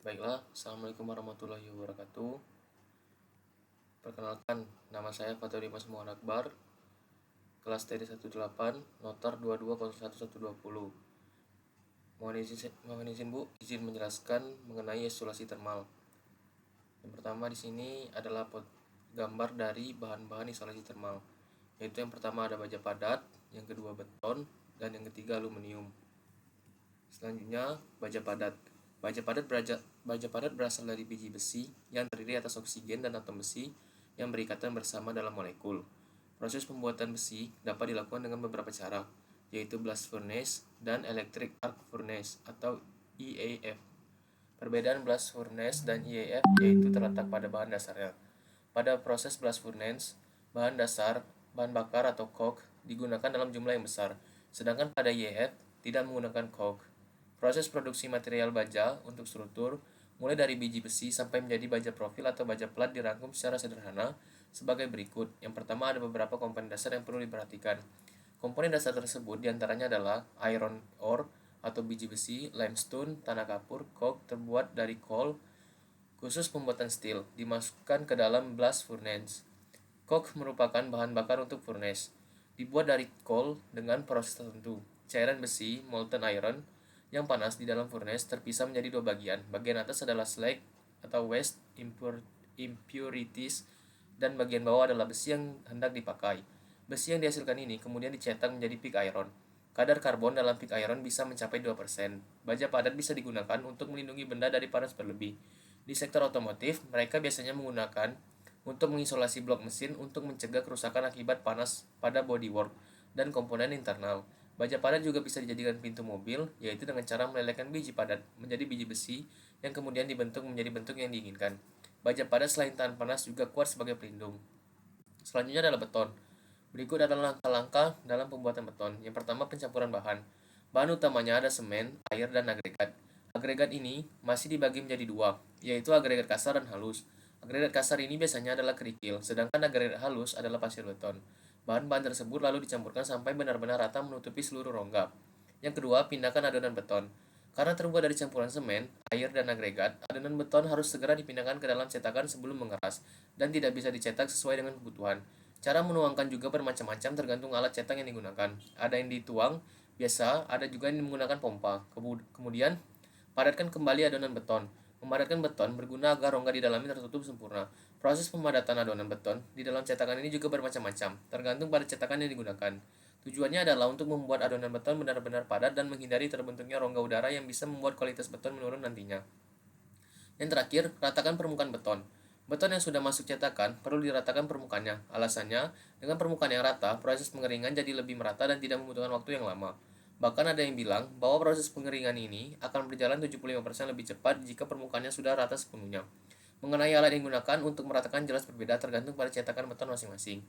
Baiklah, Assalamualaikum warahmatullahi wabarakatuh. Perkenalkan, nama saya Faturi Mas Muhammad Akbar, kelas TD 18, notar 22011120. Mohon izin Bu, izin menjelaskan mengenai isolasi termal. Yang pertama di sini adalah gambar dari bahan-bahan isolasi termal, yaitu yang pertama ada baja padat, yang kedua beton, dan yang ketiga aluminium. Selanjutnya, baja padat. Baja padat berasal dari biji besi yang terdiri atas oksigen dan atom besi yang berikatan bersama dalam molekul. Proses pembuatan besi dapat dilakukan dengan beberapa cara, yaitu blast furnace dan electric arc furnace atau EAF. Perbedaan blast furnace dan EAF yaitu terletak pada bahan dasarnya. Pada proses blast furnace, bahan bakar atau coke digunakan dalam jumlah yang besar, sedangkan pada EAF tidak menggunakan coke. Proses produksi material baja untuk struktur, mulai dari biji besi sampai menjadi baja profil atau baja plat dirangkum secara sederhana sebagai berikut. Yang pertama ada beberapa komponen dasar yang perlu diperhatikan. Komponen dasar tersebut diantaranya adalah iron ore atau biji besi, limestone, tanah kapur, coke terbuat dari coal, khusus pembuatan steel, dimasukkan ke dalam blast furnace. Coke merupakan bahan bakar untuk furnace. Dibuat dari coal dengan proses tertentu. Cairan besi, molten iron, yang panas di dalam furnace terpisah menjadi dua bagian. Bagian atas adalah slag atau waste impurities dan bagian bawah adalah besi yang hendak dipakai. Besi yang dihasilkan ini kemudian dicetak menjadi pig iron. Kadar karbon dalam pig iron bisa mencapai 2%. Baja padat bisa digunakan untuk melindungi benda dari panas berlebih. Di sektor otomotif, mereka biasanya menggunakan untuk mengisolasi blok mesin untuk mencegah kerusakan akibat panas pada bodywork dan komponen internal. Baja padat juga bisa dijadikan pintu mobil, yaitu dengan cara melelehkan biji padat menjadi biji besi yang kemudian dibentuk menjadi bentuk yang diinginkan. Baja padat selain tahan panas juga kuat sebagai pelindung. Selanjutnya adalah beton. Berikut adalah langkah-langkah dalam pembuatan beton. Yang pertama, pencampuran bahan. Bahan utamanya ada semen, air, dan agregat. Agregat ini masih dibagi menjadi dua, yaitu agregat kasar dan halus. Agregat kasar ini biasanya adalah kerikil, sedangkan agregat halus adalah pasir beton. Bahan-bahan tersebut lalu dicampurkan sampai benar-benar rata menutupi seluruh rongga. Yang kedua, pindahkan adonan beton. Karena terbuat dari campuran semen, air, dan agregat, adonan beton harus segera dipindahkan ke dalam cetakan sebelum mengeras, dan tidak bisa dicetak sesuai dengan kebutuhan. Cara menuangkan juga bermacam-macam tergantung alat cetak yang digunakan. Ada yang dituang biasa, ada juga yang menggunakan pompa. Kemudian, padatkan kembali adonan beton. Memadatkan beton berguna agar rongga di dalamnya tertutup sempurna. Proses pemadatan adonan beton di dalam cetakan ini juga bermacam-macam, tergantung pada cetakan yang digunakan. Tujuannya adalah untuk membuat adonan beton benar-benar padat dan menghindari terbentuknya rongga udara yang bisa membuat kualitas beton menurun nantinya. Yang terakhir, ratakan permukaan beton. Beton yang sudah masuk cetakan perlu diratakan permukaannya. Alasannya, dengan permukaan yang rata, proses pengeringan jadi lebih merata dan tidak membutuhkan waktu yang lama. Bahkan ada yang bilang bahwa proses pengeringan ini akan berjalan 75% lebih cepat jika permukaannya sudah rata sepenuhnya. Mengenai alat yang digunakan untuk meratakan jelas berbeda tergantung pada cetakan beton masing-masing.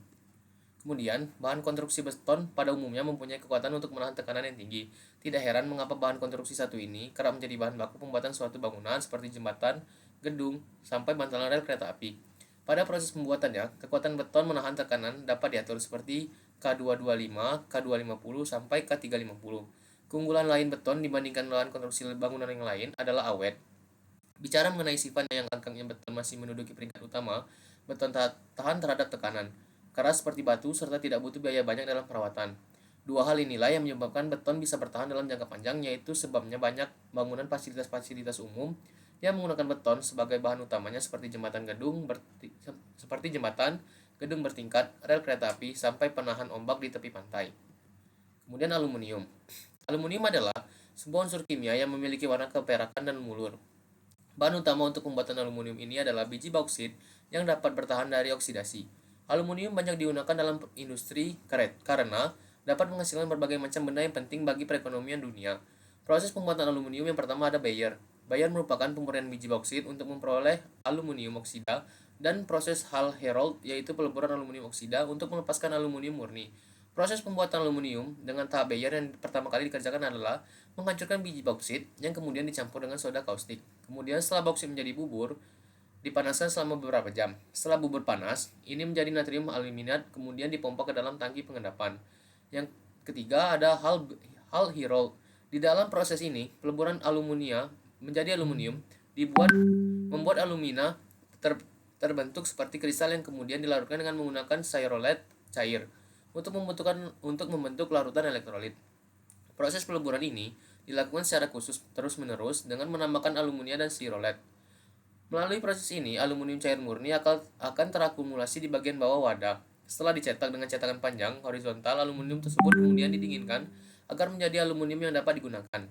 Kemudian, bahan konstruksi beton pada umumnya mempunyai kekuatan untuk menahan tekanan yang tinggi. Tidak heran mengapa bahan konstruksi satu ini kerap menjadi bahan baku pembuatan suatu bangunan seperti jembatan, gedung, sampai bantalan rel kereta api. Pada proses pembuatannya, kekuatan beton menahan tekanan dapat diatur seperti K225, K250, sampai K350. Keunggulan lain beton dibandingkan bahan konstruksi bangunan yang lain adalah awet. Bicara mengenai sifatnya yang angkangnya beton masih menduduki peringkat utama, beton tahan terhadap tekanan, keras seperti batu, serta tidak butuh biaya banyak dalam perawatan. Dua hal inilah yang menyebabkan beton bisa bertahan dalam jangka panjang, yaitu sebabnya banyak bangunan fasilitas-fasilitas umum yang menggunakan beton sebagai bahan utamanya seperti jembatan, gedung bertingkat, rel kereta api, sampai penahan ombak di tepi pantai. Kemudian aluminium. Aluminium adalah sebuah unsur kimia yang memiliki warna keperakan dan mulur. Bahan utama untuk pembuatan aluminium ini adalah biji bauksit yang dapat bertahan dari oksidasi. Aluminium banyak digunakan dalam industri karena dapat menghasilkan berbagai macam benda yang penting bagi perekonomian dunia. Proses pembuatan aluminium yang pertama ada Bayer. Bayer merupakan pemurnian biji bauksit untuk memperoleh aluminium oksida, dan proses Hall-Héroult yaitu peleburan aluminium oksida untuk melepaskan aluminium murni. Proses pembuatan aluminium dengan tahap Bayer yang pertama kali dikerjakan adalah menghancurkan biji bauksit yang kemudian dicampur dengan soda kaustik. Kemudian setelah bauksit menjadi bubur, dipanaskan selama beberapa jam. Setelah bubur panas, ini menjadi natrium aluminat kemudian dipompa ke dalam tangki pengendapan. Yang ketiga ada Hall-Héroult. Di dalam proses ini, peleburan aluminium menjadi aluminium membuat alumina terbentuk seperti kristal yang kemudian dilarutkan dengan menggunakan cyrolite cair untuk membentuk larutan elektrolit. Proses peleburan ini dilakukan secara khusus terus-menerus dengan menambahkan aluminium dan cyrolite. Melalui proses ini, aluminium cair murni akan terakumulasi di bagian bawah wadah. Setelah dicetak dengan cetakan panjang horizontal, aluminium tersebut kemudian didinginkan agar menjadi aluminium yang dapat digunakan.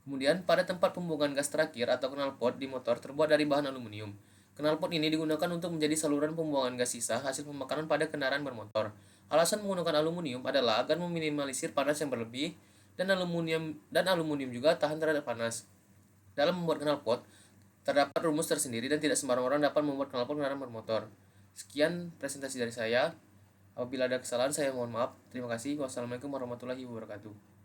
Kemudian, pada tempat pembuangan gas terakhir atau knalpot di motor terbuat dari bahan aluminium. Knalpot ini digunakan untuk menjadi saluran pembuangan gas sisa hasil pembakaran pada kendaraan bermotor. Alasan menggunakan aluminium adalah agar meminimalisir panas yang berlebih dan aluminium juga tahan terhadap panas. Dalam membuat knalpot, terdapat rumus tersendiri dan tidak sembarang orang dapat membuat knalpot kendaraan bermotor. Sekian presentasi dari saya. Apabila ada kesalahan, saya mohon maaf. Terima kasih. Wassalamualaikum warahmatullahi wabarakatuh.